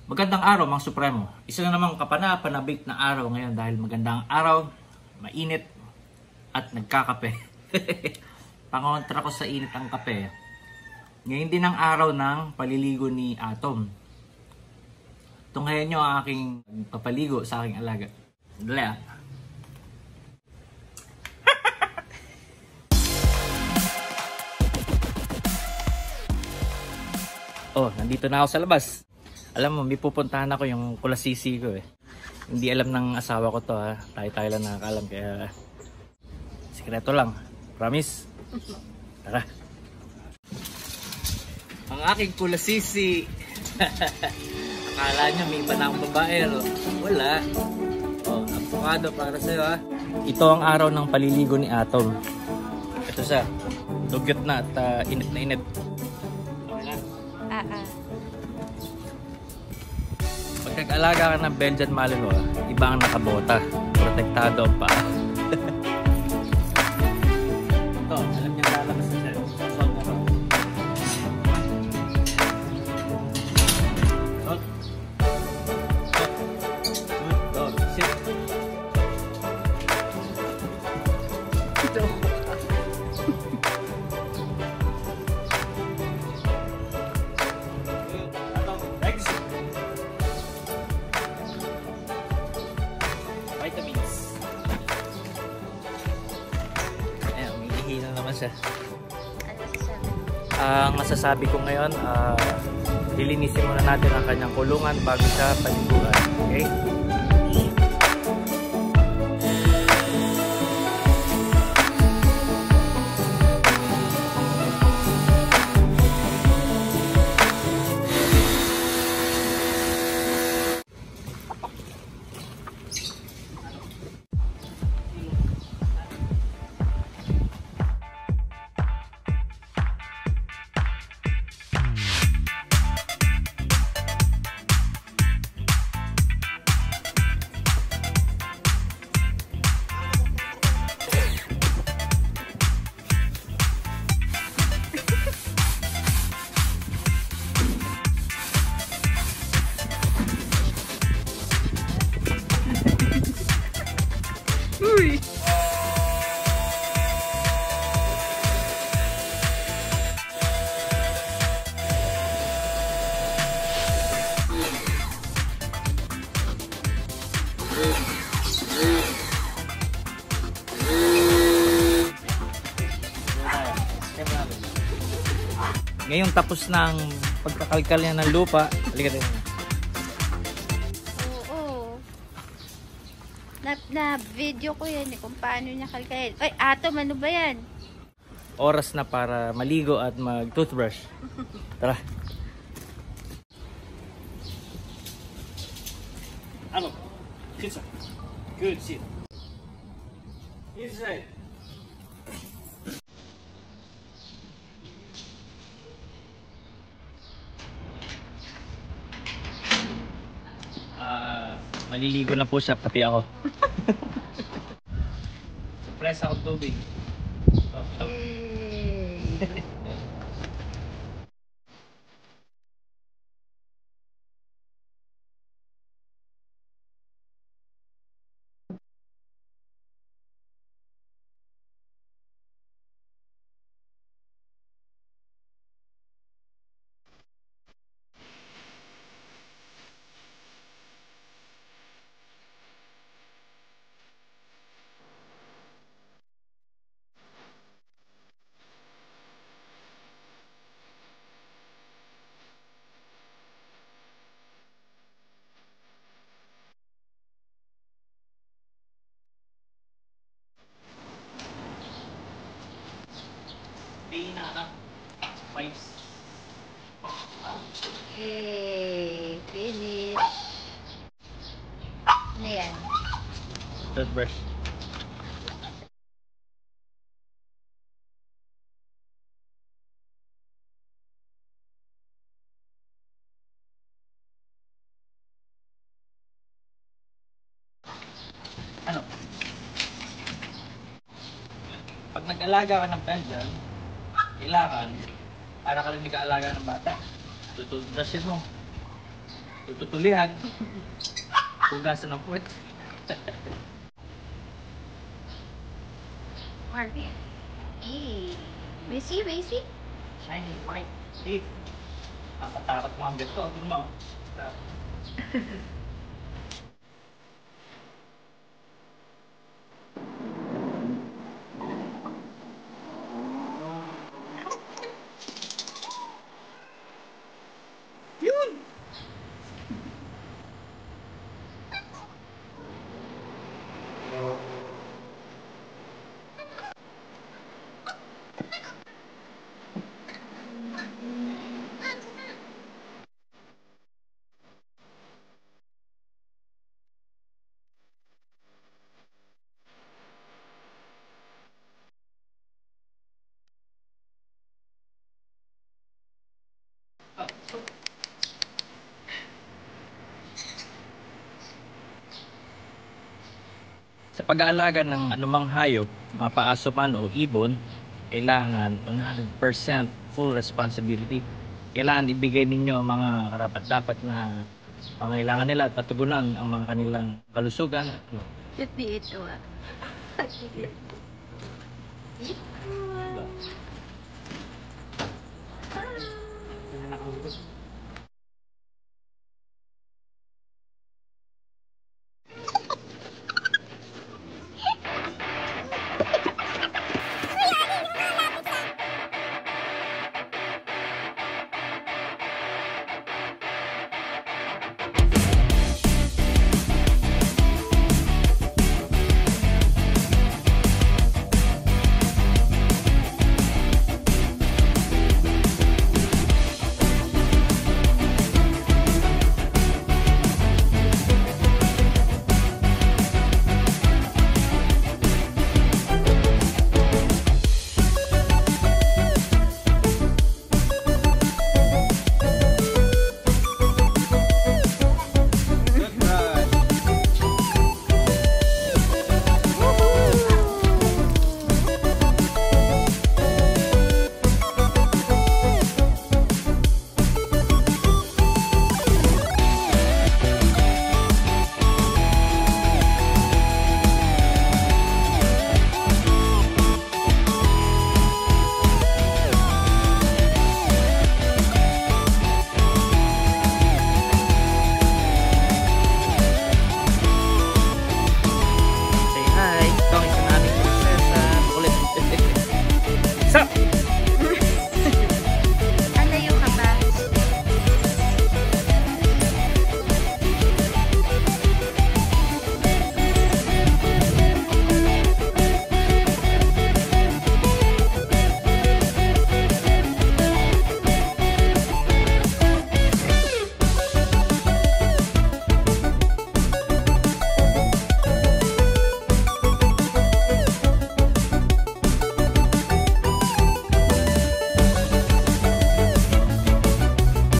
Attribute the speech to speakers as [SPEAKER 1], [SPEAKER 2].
[SPEAKER 1] Magandang araw mga Supremo. Isa na namang kapanapanabik na araw ngayon dahil magandang araw, mainit at nagkakape. Pangontra ko sa init ang kape. Ngayon din ang araw ng paliligo ni Atom. Tunghayan nyo ang aking papaligo sa aking alaga. Dali ah. Oh, nandito na ako sa labas. Alam mo, may pupuntahan ako yung kulasisi ko eh. Hindi alam ng asawa ko to ha. Tayo-tayo lang nakakalam kaya sikreto lang. Promise? Tara. Ang aking kulasisi. Akala nyo may iba na akong babae. Wala. Oh, avocado para sa'yo ha. Ito ang araw ng paliligo ni Atom. Ito siya. Dugyot na at init na init. Pag nag-alaga ka ng Belgian Malinois, iba ang nakabota. Protektado ang paa. Ito, alam niya lalabas na siya. Salt na ito. Salt. Salt. Good. Sit. Ito. Vitamins. Ayan, umiihi na naman siya. Ang masasabi ko ngayon, lilinisin muna natin ang kanyang kulungan bago siya paliguan. Okay? Uy! Ngayong tapos na ang pagkakalkal niya ng lupa, halika tayo.
[SPEAKER 2] Oo. Na video ko yan eh, kung paano niya kalkalin. Ay, Atom, ano ba yan?
[SPEAKER 1] Oras na para maligo at mag-toothbrush. Tara. Ano? Sit sir. Good, sit. Inside. Maliligo na po siya, pati ako. Press ako tubig.
[SPEAKER 2] Hey, finish. Ano yan?
[SPEAKER 1] Toothbrush. Ano? Pag nag-alaga ka ng Belgian, kailangan para ka rin nag-aalaga ng bata. Tutuldrasin mo. tutulihan. Hugasan ng puwet.
[SPEAKER 2] Mark. Hey. Messi, Messi.
[SPEAKER 1] Shiny white teeth. Nakatakot mga ganito. Ano mo? Yun! Sa pag-aalaga ng anumang hayop, mapaaso man o ibon, kailangan 100% full responsibility. Kailangan ibigay ninyo ang mga karapat-dapat na pangailangan nila at patugunan ang mga kanilang kalusugan.
[SPEAKER 2] Cute di ito ah.
[SPEAKER 1] Diba?